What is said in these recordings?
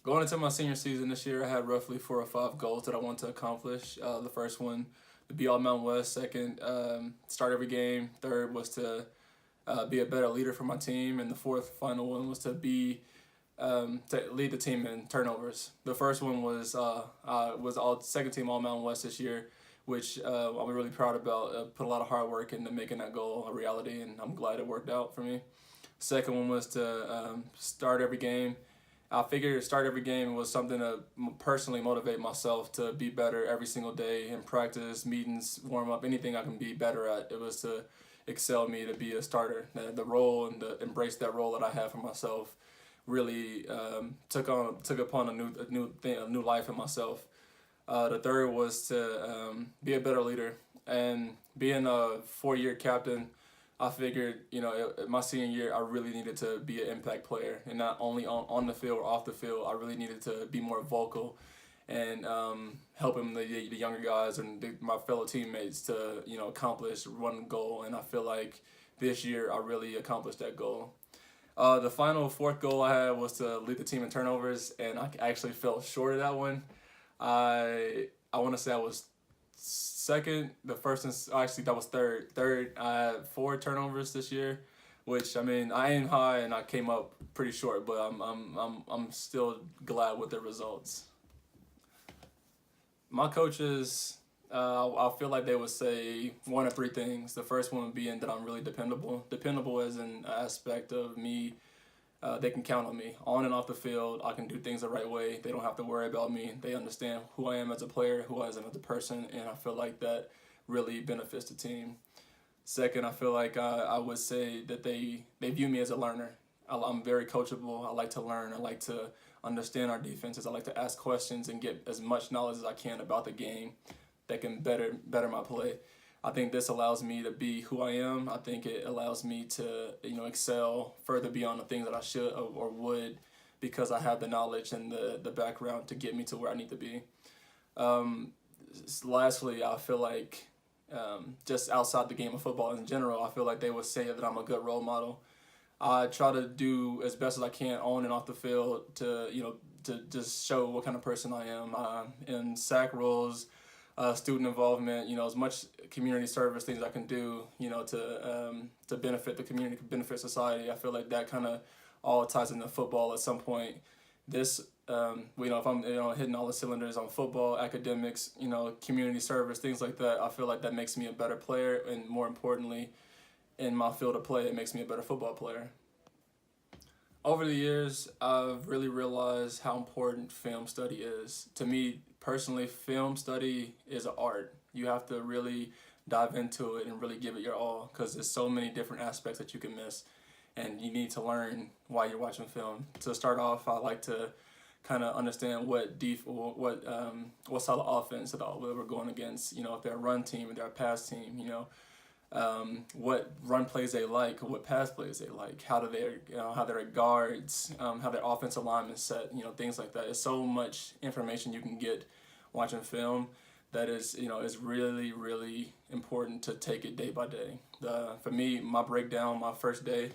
Going into my senior season this year, I had roughly 4 or 5 goals that I want to accomplish. The first one, to be all Mountain West. Second, start every game. Third was to be a better leader for my team, and the fourth final one was to be to lead the team in turnovers. The first one was all second team all Mountain West this year, which I'm really proud about. Put a lot of hard work into making that goal a reality, and I'm glad it worked out for me. Second one was to start every game. I figured start every game was something to personally motivate myself to be better every single day in practice, meetings, warm up, anything I can be better at. It was to excel me to be a starter. The role and to embrace that role that I have for myself really took upon a new life in myself. The third was to be a better leader, and being a 4-year captain. I figured, my senior year, I really needed to be an impact player, and not only on the field or off the field. I really needed to be more vocal and helping the younger guys and my fellow teammates to accomplish one goal. And I feel like this year I really accomplished that goal. The final fourth goal I had was to lead the team in turnovers, and I actually fell short of that one. I want to say I was second. The first and actually that was third. Third, I had 4 turnovers this year, which I mean I aimed high and I came up pretty short, but I'm still glad with the results. My coaches, I feel like they would say one of three things. The first one being that I'm really dependable. Dependable as an aspect of me. They can count on me on and off the field. I can do things the right way. They don't have to worry about me. They understand who I am as a player, who I am as a person, and I feel like that really benefits the team. Second, I feel like I would say that they view me as a learner. I'm very coachable. I like to learn. I like to understand our defenses. I like to ask questions and get as much knowledge as I can about the game that can better my play. I think this allows me to be who I am. I think it allows me to excel further beyond the things that I should or would, because I have the knowledge and the background to get me to where I need to be. Um, Lastly, I feel like just outside the game of football in general, I feel like they would say that I'm a good role model. I try to do as best as I can on and off the field to to just show what kind of person I am. In sack roles, student involvement, as much community service things I can do, to benefit the community, benefit society. I feel like that kind of all ties into football at some point. This, if I'm hitting all the cylinders on football, academics, community service, things like that, I feel like that makes me a better player, and more importantly, in my field of play, it makes me a better football player. Over the years, I've really realized how important film study is. To me personally, film study is an art. You have to really dive into it and really give it your all, because there's so many different aspects that you can miss, and you need to learn while you're watching film. To start off, I like to kind of understand what style of offense that we're going against. If they're a run team, if they're a pass team. What run plays they like, what pass plays they like, how do they, how their guards, how their offensive linemen set, things like that. There's so much information you can get watching film that is really, really important to take it day by day. For me, my breakdown, my first day,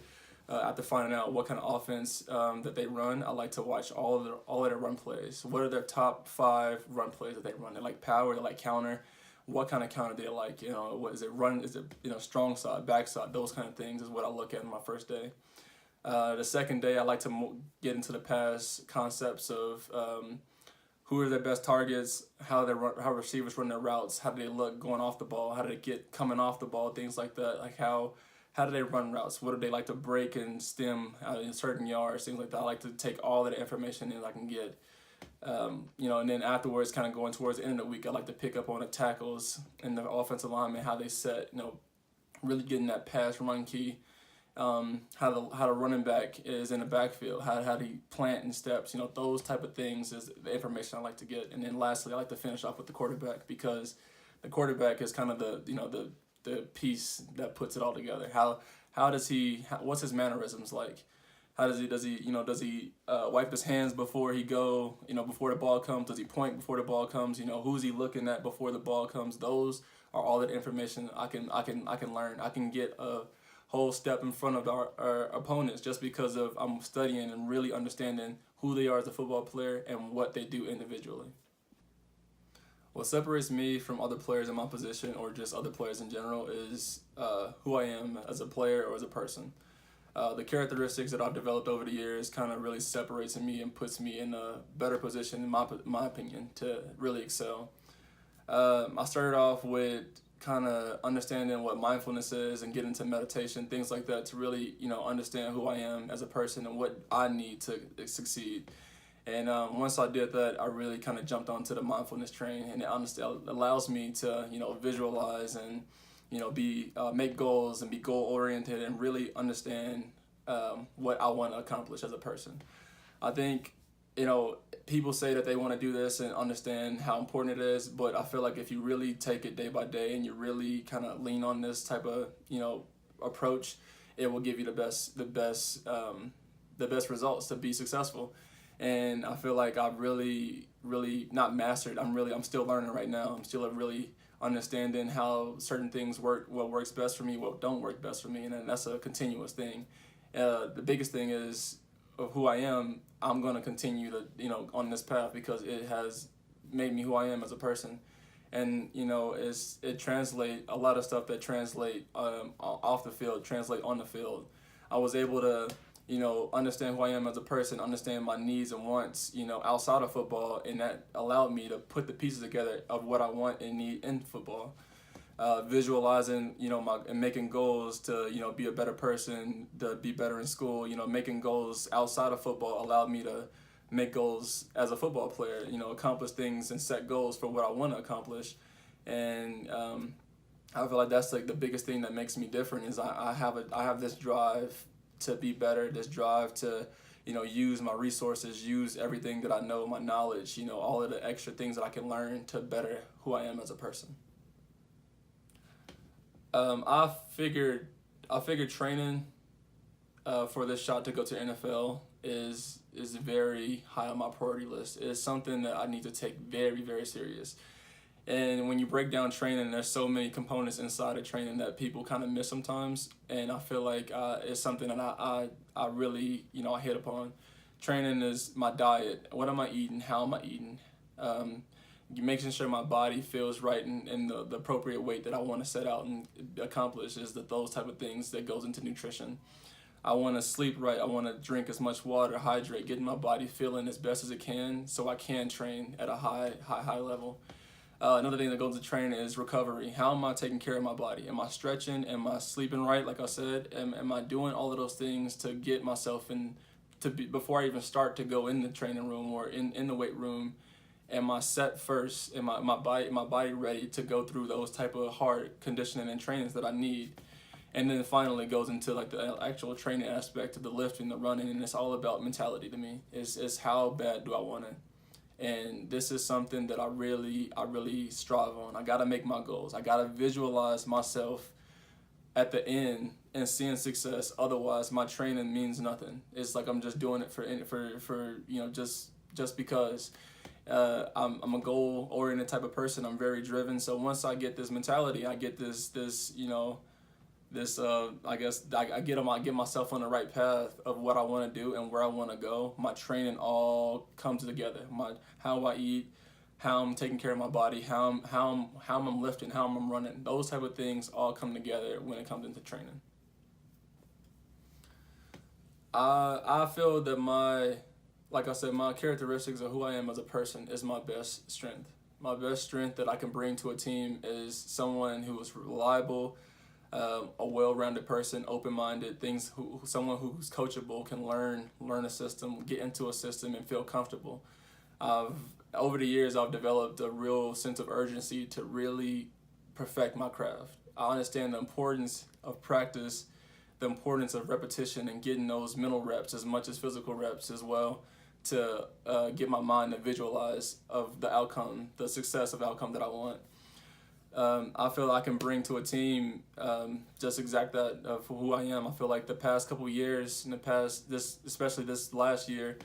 after finding out what kind of offense that they run, I like to watch all of their run plays. What are their top 5 run plays that they run? They like power, they like counter. What kind of counter do they like? What is it? Run? Is it strong side, back side? Those kind of things is what I look at in my first day. The second day, I like to get into the pass concepts of who are their best targets, how receivers run their routes, how do they look going off the ball, how do they get coming off the ball, things like that. Like how do they run routes? What do they like to break and stem in certain yards, things like that. I like to take all of the information in I can get. And then afterwards, kind of going towards the end of the week, I like to pick up on the tackles and the offensive linemen, how they set, really getting that pass run key, how the running back is in the backfield, how do you plant in steps, those type of things is the information I like to get. And then lastly, I like to finish off with the quarterback, because the quarterback is kind of the piece that puts it all together. What's his mannerisms like? How does he wipe his hands before he before the ball comes? Does he point before the ball comes? Who's he looking at before the ball comes? Those are all that information I can learn. I can get a whole step in front of our opponents just because of I'm studying and really understanding who they are as a football player and what they do individually. What separates me from other players in my position or just other players in general is who I am as a player or as a person. The characteristics that I've developed over the years kind of really separates me and puts me in a better position, in my opinion, to really excel. I started off with kind of understanding what mindfulness is and get into meditation, things like that, to really, understand who I am as a person and what I need to succeed. And once I did that, I really kind of jumped onto the mindfulness train, and it allows me to, visualize and, make goals and be goal oriented and really understand what I want to accomplish as a person. I think, people say that they want to do this and understand how important it is, but I feel like if you really take it day by day and you really kind of lean on this type of, approach, it will give you the best results to be successful. And I feel like I've really not mastered. I'm still learning right now. I'm still really understanding how certain things work, what works best for me, what don't work best for me, and then that's a continuous thing. The biggest thing is of who I am. I'm going to continue to, on this path because it has made me who I am as a person. And, it translate a lot of stuff that translate off the field, translate on the field. I was able to, understand who I am as a person, understand my needs and wants, outside of football, and that allowed me to put the pieces together of what I want and need in football. Visualizing, and making goals to, be a better person, to be better in school, making goals outside of football allowed me to make goals as a football player, accomplish things and set goals for what I want to accomplish. And I feel like that's like the biggest thing that makes me different is I have this drive to be better, this drive to, use my resources, use everything that I know, my knowledge, all of the extra things that I can learn to better who I am as a person. I figured training for this shot to go to NFL is very high on my priority list. It's something that I need to take very, very serious. And when you break down training, there's so many components inside of training that people kind of miss sometimes. And I feel like it's something that I really, I hit upon. Training is my diet. What am I eating? How am I eating? Making sure my body feels right and the appropriate weight that I want to set out and accomplish is those type of things that goes into nutrition. I want to sleep right. I want to drink as much water, hydrate, getting my body feeling as best as it can so I can train at a high level. Another thing that goes into training is recovery. How am I taking care of my body? Am I stretching? Am I sleeping right? Like I said, am I doing all of those things to get myself before I even start to go in the training room or in the weight room? Am I set first? Am my body ready to go through those type of hard conditioning and trainings that I need? And then finally goes into like the actual training aspect of the lifting, the running, and it's all about mentality to me. It's how bad do I want it? And this is something that I really strive on. I gotta make my goals. I gotta visualize myself at the end and seeing success. Otherwise, my training means nothing. It's like I'm just doing it for just because. I'm a goal-oriented type of person. I'm very driven. So once I get this mentality, I get I get myself on the right path of what I want to do and where I want to go. My training all comes together. How I eat, how I'm taking care of my body, how I'm lifting, how I'm running. Those type of things all come together when it comes into training. I feel that like I said, my characteristics of who I am as a person is my best strength. My best strength that I can bring to a team is someone who is reliable, a well-rounded person, open-minded, someone who's coachable, can learn a system, get into a system, and feel comfortable. Over the years, I've developed a real sense of urgency to really perfect my craft. I understand the importance of practice, the importance of repetition, and getting those mental reps as much as physical reps as well, to get my mind to visualize of the outcome, the success of outcome that I want. I feel I can bring to a team just exact that for who I am. I feel like the past couple years, especially this last year,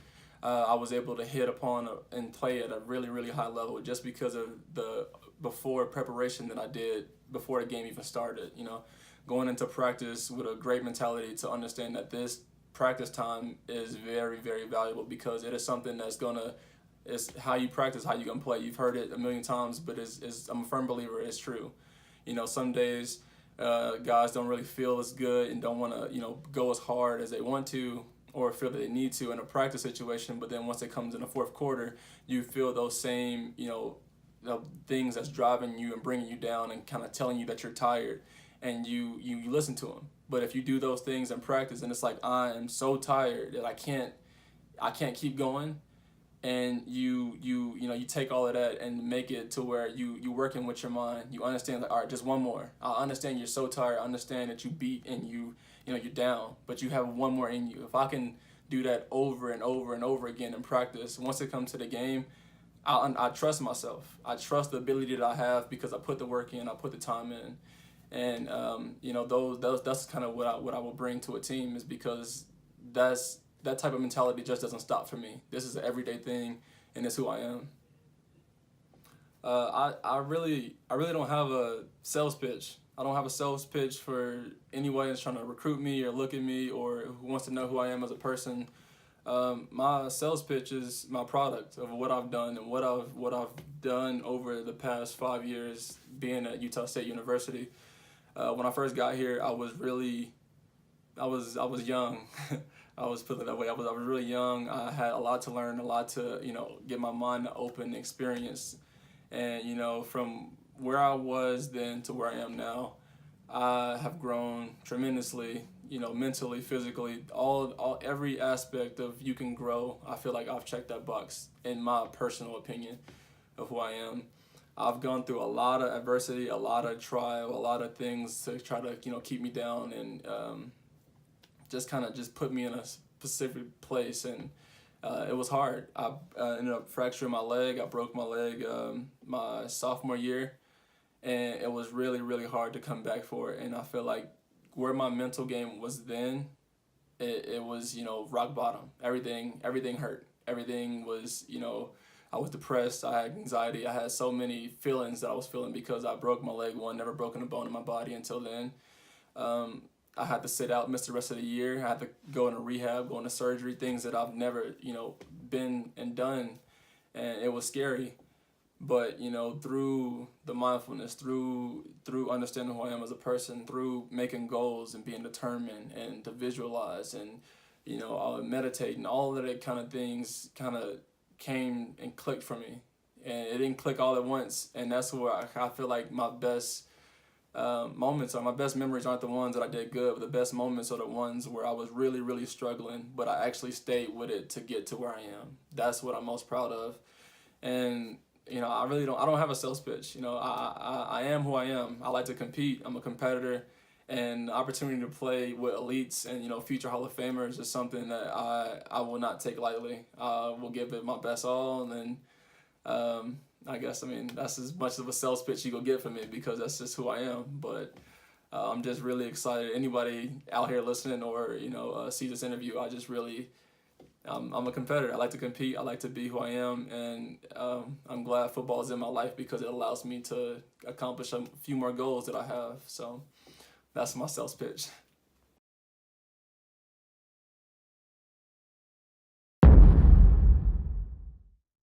I was able to hit upon and play at a really, really high level just because of the before preparation that I did before the game even started. Going into practice with a great mentality to understand that this practice time is very, very valuable because it is something that's gonna, it's how you practice, how you gonna play. You've heard it a million times, but I'm a firm believer it's true. You know, some days guys don't really feel as good and don't want to, you know, go as hard as they want to or feel that they need to in a practice situation. But then once it comes in the fourth quarter, you feel those same, you know, the things that's driving you and bringing you down and kind of telling you that you're tired, and you listen to them. But if you do those things in practice and it's like, I am so tired that I can't keep going, and you know, you take all of that and make it to where you working with your mind. You understand, like, all right, just one more. I understand you're so tired. I understand that you beat and you know you're down, but you have one more in you. If I can do that over and over and over again in practice, once it comes to the game, I trust myself. I trust the ability that I have because I put the work in, I put the time in. And you know, that's kind of what I will bring to a team, is because that type of mentality just doesn't stop for me. This is an everyday thing, and it's who I am. I really don't have a sales pitch. I don't have a sales pitch for anyone that's trying to recruit me or look at me or who wants to know who I am as a person. My sales pitch is my product of what I've done and what I've done over the past 5 years being at Utah State University. When I first got here, I was young. I was put it that way. I was really young. I had a lot to learn, a lot to, you know, get my mind to open, experience, and, you know, from where I was then to where I am now, I have grown tremendously. You know, mentally, physically, every aspect of you can grow. I feel like I've checked that box in my personal opinion of who I am. I've gone through a lot of adversity, a lot of trial, a lot of things to try to, you know, keep me down and just kind of just put me in a specific place. And it was hard. I ended up fracturing my leg. I broke my leg my sophomore year, and it was really, really hard to come back for it. And I feel like where my mental game was then, it was, you know, rock bottom. Everything hurt. Everything was, you know, I was depressed, I had anxiety, I had so many feelings that I was feeling because I broke my leg, never broken a bone in my body until then. I had to sit out, miss the rest of the year. I had to go into rehab, go into surgery, things that I've never, you know, been and done. And it was scary. But, you know, through the mindfulness, through understanding who I am as a person, through making goals and being determined and to visualize and, you know, meditate and all of that kind of things kind of came and clicked for me. And it didn't click all at once. And that's where I feel like my best moments or my best memories aren't the ones that I did good, but the best moments are the ones where I was really, really struggling, but I actually stayed with it to get to where I am. That's what I'm most proud of. And, you know, I don't have a sales pitch. You know, I am who I am. I like to compete. I'm a competitor, and the opportunity to play with elites and, you know, future Hall of Famers is something that I will not take lightly. I will give it my best all, and then I guess, I mean, that's as much of a sales pitch you go get from me because that's just who I am. But I'm just really excited. Anybody out here listening or, you know, see this interview, I just really, I'm a competitor. I like to compete. I like to be who I am. And I'm glad football is in my life because it allows me to accomplish a few more goals that I have. So that's my sales pitch.